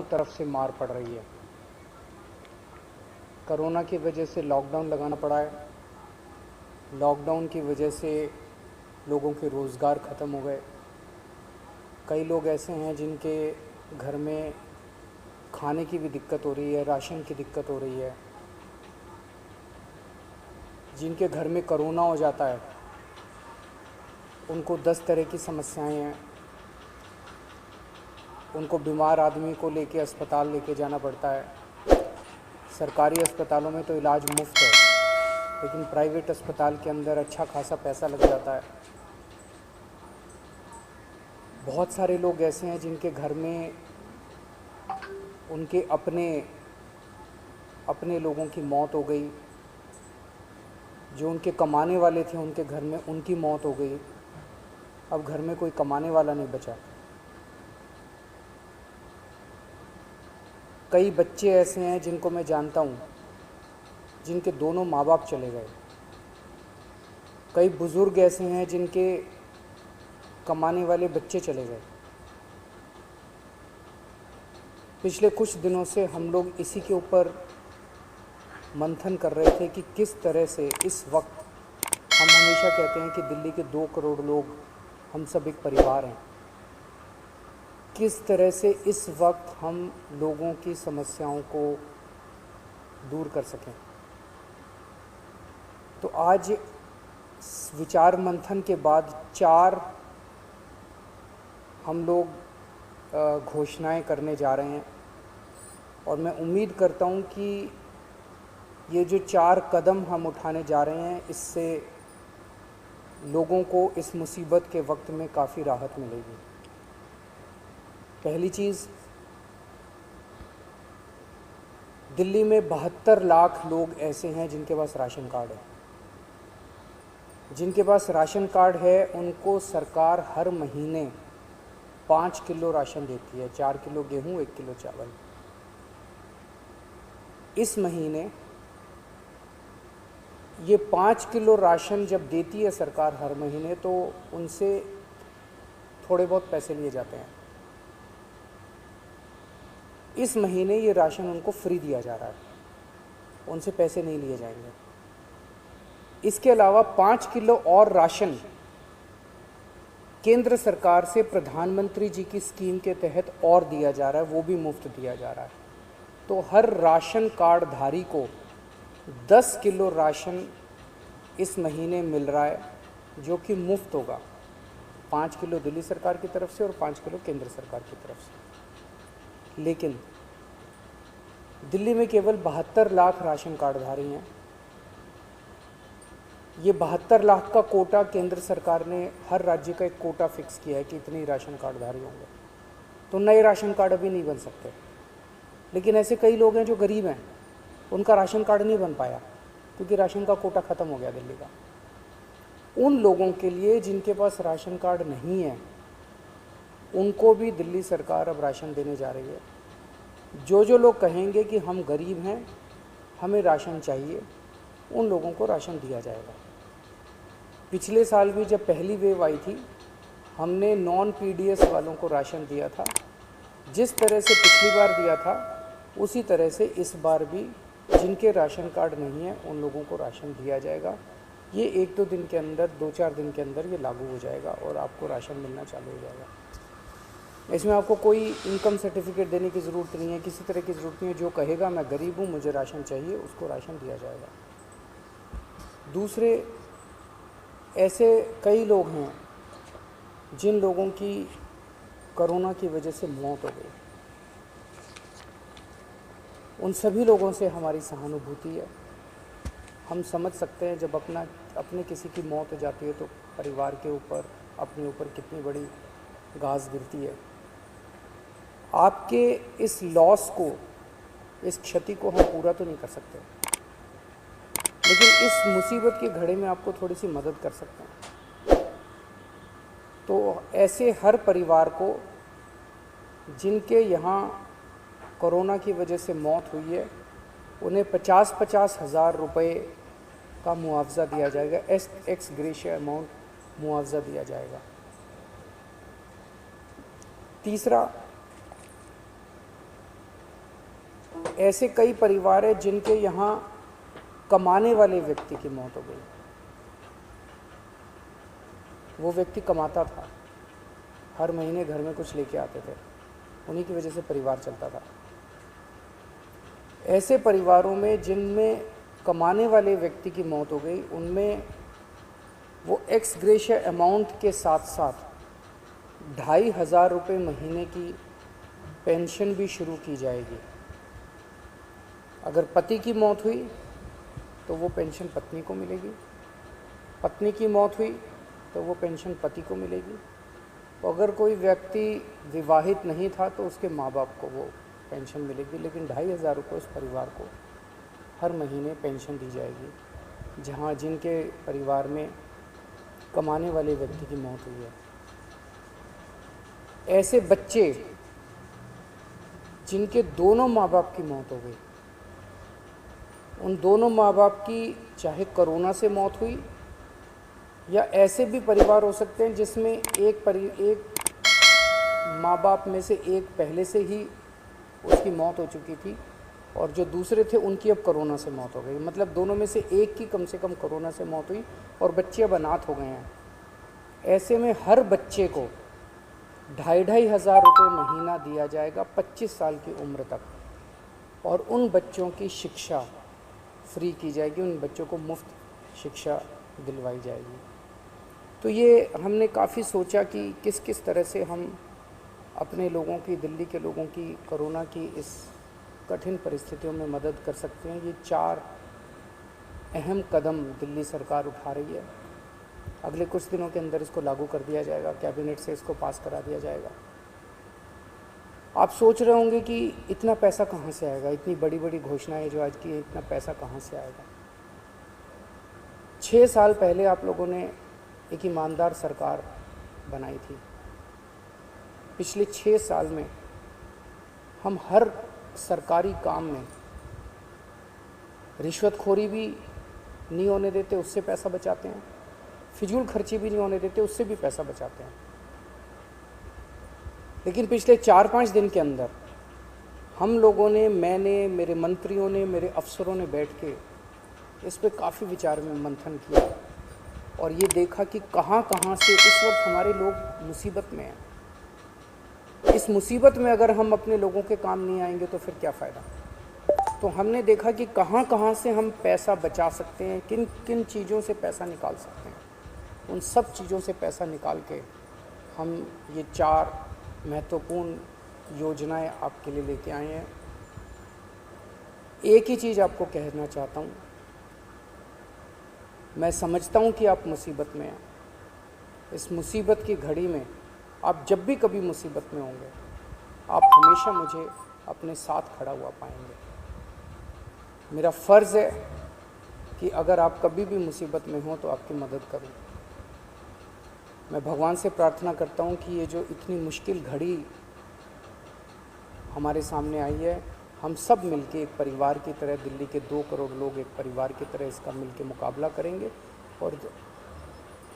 तरफ से मार पड़ रही है। कोरोना की वजह से लॉकडाउन लगाना पड़ा है। लॉकडाउन की वजह से लोगों के रोज़गार ख़त्म हो गए। कई लोग ऐसे हैं जिनके घर में खाने की भी दिक्कत हो रही है, राशन की दिक्कत हो रही है। जिनके घर में कोरोना हो जाता है उनको 10 तरह की समस्याएं हैं। उनको बीमार आदमी को लेके अस्पताल लेके जाना पड़ता है। सरकारी अस्पतालों में तो इलाज मुफ्त है, लेकिन प्राइवेट अस्पताल के अंदर अच्छा खासा पैसा लग जाता है। बहुत सारे लोग ऐसे हैं जिनके घर में उनके अपने लोगों की मौत हो गई। जो उनके कमाने वाले थे उनके घर में उनकी मौत हो गई। अब घर में कोई कमाने वाला नहीं बचा। कई बच्चे ऐसे हैं जिनको मैं जानता हूँ जिनके दोनों माँ बाप चले गए। कई बुज़ुर्ग ऐसे हैं जिनके कमाने वाले बच्चे चले गए। पिछले कुछ दिनों से हम लोग इसी के ऊपर मंथन कर रहे थे कि किस तरह से इस वक्त, हम हमेशा कहते हैं कि दिल्ली के 2 करोड़ लोग हम सब एक परिवार हैं, किस तरह से इस वक्त हम लोगों की समस्याओं को दूर कर सकें। तो आज विचार मंथन के बाद 4 हम लोग घोषणाएं करने जा रहे हैं, और मैं उम्मीद करता हूं कि ये जो 4 कदम हम उठाने जा रहे हैं इससे लोगों को इस मुसीबत के वक्त में काफ़ी राहत मिलेगी। पहली चीज़, दिल्ली में 72 लाख लोग ऐसे हैं जिनके पास राशन कार्ड है। जिनके पास राशन कार्ड है उनको सरकार हर महीने 5 किलो राशन देती है, 4 किलो गेहूँ, 1 किलो चावल। इस महीने ये 5 किलो राशन जब देती है सरकार हर महीने, तो उनसे थोड़े बहुत पैसे लिए जाते हैं। इस महीने ये राशन उनको फ्री दिया जा रहा है, उनसे पैसे नहीं लिए जाएंगे। इसके अलावा 5 किलो और राशन केंद्र सरकार से प्रधानमंत्री जी की स्कीम के तहत और दिया जा रहा है, वो भी मुफ्त दिया जा रहा है। तो हर राशन कार्ड धारी को 10 किलो राशन इस महीने मिल रहा है, जो कि मुफ्त होगा। 5 किलो दिल्ली सरकार की तरफ से और 5 किलो केंद्र सरकार की तरफ से। लेकिन दिल्ली में केवल 72 लाख राशन कार्डधारी हैं। ये 72 लाख का कोटा केंद्र सरकार ने, हर राज्य का एक कोटा फिक्स किया है कि इतने ही राशन कार्डधारी होंगे। तो नए राशन कार्ड अभी नहीं बन सकते। लेकिन ऐसे कई लोग हैं जो गरीब हैं, उनका राशन कार्ड नहीं बन पाया क्योंकि राशन का कोटा ख़त्म हो गया दिल्ली का। उन लोगों के लिए जिनके पास राशन कार्ड नहीं है, उनको भी दिल्ली सरकार अब राशन देने जा रही है। जो लोग कहेंगे कि हम गरीब हैं, हमें राशन चाहिए, उन लोगों को राशन दिया जाएगा। पिछले साल भी जब पहली वेव आई थी, हमने नॉन पीडीएस वालों को राशन दिया था। जिस तरह से पिछली बार दिया था उसी तरह से इस बार भी जिनके राशन कार्ड नहीं है उन लोगों को राशन दिया जाएगा। ये 1-2 दिन के अंदर, 2-4 दिन के अंदर ये लागू हो जाएगा और आपको राशन मिलना चालू हो जाएगा। इसमें आपको कोई इनकम सर्टिफिकेट देने की ज़रूरत नहीं है, किसी तरह की ज़रूरत नहीं है। जो कहेगा मैं गरीब हूँ, मुझे राशन चाहिए, उसको राशन दिया जाएगा। दूसरे, ऐसे कई लोग हैं जिन लोगों की कोरोना की वजह से मौत हो गई। उन सभी लोगों से हमारी सहानुभूति है। हम समझ सकते हैं जब अपने किसी की मौत हो जाती है तो परिवार के ऊपर, अपने ऊपर कितनी बड़ी घास गिरती है। आपके इस लॉस को, इस क्षति को हम पूरा तो नहीं कर सकते, लेकिन इस मुसीबत के घड़े में आपको थोड़ी सी मदद कर सकते हैं। तो ऐसे हर परिवार को जिनके यहाँ कोरोना की वजह से मौत हुई है, उन्हें 50-50 हज़ार रुपये का मुआवजा दिया जाएगा। एक्स ग्रेशिया अमाउंट मुआवजा दिया जाएगा। तीसरा, ऐसे कई परिवार हैं जिनके यहाँ कमाने वाले व्यक्ति की मौत हो गई। वो व्यक्ति कमाता था, हर महीने घर में कुछ लेके आते थे, उन्हीं की वजह से परिवार चलता था। ऐसे परिवारों में जिनमें कमाने वाले व्यक्ति की मौत हो गई, उनमें वो एक्स ग्रेशिया अमाउंट के साथ साथ 2,500 रुपये महीने की पेंशन भी शुरू की जाएगी। अगर पति की मौत हुई तो वो पेंशन पत्नी को मिलेगी, पत्नी की मौत हुई तो वो पेंशन पति को मिलेगी। तो अगर कोई व्यक्ति विवाहित नहीं था तो उसके माँ बाप को वो पेंशन मिलेगी, लेकिन 2,500 रुपये उस परिवार को हर महीने पेंशन दी जाएगी जहाँ जिनके परिवार में कमाने वाले व्यक्ति की मौत हुई है। ऐसे बच्चे जिनके दोनों माँ बाप की मौत हो गई, उन दोनों माँ बाप की चाहे कोरोना से मौत हुई, या ऐसे भी परिवार हो सकते हैं जिसमें एक माँ बाप में से एक पहले से ही उसकी मौत हो चुकी थी और जो दूसरे थे उनकी अब कोरोना से मौत हो गई। मतलब दोनों में से एक की कम से कम कोरोना से मौत हुई और बच्चे अब अनाथ हो गए हैं। ऐसे में हर बच्चे को 2,500 रुपये महीना दिया जाएगा 25 साल की उम्र तक, और उन बच्चों की शिक्षा फ्री की जाएगी, उन बच्चों को मुफ्त शिक्षा दिलवाई जाएगी। तो ये हमने काफ़ी सोचा कि किस किस तरह से हम अपने लोगों की, दिल्ली के लोगों की कोरोना की इस कठिन परिस्थितियों में मदद कर सकते हैं। ये 4 अहम कदम दिल्ली सरकार उठा रही है। अगले कुछ दिनों के अंदर इसको लागू कर दिया जाएगा, कैबिनेट से इसको पास करा दिया जाएगा। आप सोच रहे होंगे कि इतना पैसा कहाँ से आएगा, इतनी बड़ी बड़ी घोषणाएं जो आज की है, इतना पैसा कहाँ से आएगा। 6 साल पहले आप लोगों ने एक ईमानदार सरकार बनाई थी। पिछले 6 साल में हम हर सरकारी काम में रिश्वतखोरी भी नहीं होने देते, उससे पैसा बचाते हैं, फिजूल खर्ची भी नहीं होने देते, उससे भी पैसा बचाते हैं। लेकिन पिछले 4-5 दिन के अंदर हम लोगों ने, मैंने, मेरे मंत्रियों ने, मेरे अफसरों ने बैठ के इस पे काफ़ी विचार में मंथन किया और ये देखा कि कहाँ कहाँ से इस वक्त हमारे लोग मुसीबत में हैं। इस मुसीबत में अगर हम अपने लोगों के काम नहीं आएंगे तो फिर क्या फ़ायदा। तो हमने देखा कि कहाँ कहाँ से हम पैसा बचा सकते हैं, किन किन चीज़ों से पैसा निकाल सकते हैं। उन सब चीज़ों से पैसा निकाल के हम ये 4 महत्वपूर्ण योजनाएं आपके लिए लेके आए हैं। एक ही चीज़ आपको कहना चाहता हूँ, मैं समझता हूँ कि आप मुसीबत में हैं। इस मुसीबत की घड़ी में आप जब भी कभी मुसीबत में होंगे, आप हमेशा मुझे अपने साथ खड़ा हुआ पाएंगे। मेरा फ़र्ज़ है कि अगर आप कभी भी मुसीबत में हो तो आपकी मदद करूं। मैं भगवान से प्रार्थना करता हूं कि ये जो इतनी मुश्किल घड़ी हमारे सामने आई है, हम सब मिलके एक परिवार की तरह, दिल्ली के 2 करोड़ लोग एक परिवार की तरह इसका मिलके मुकाबला करेंगे और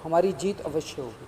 हमारी जीत अवश्य होगी।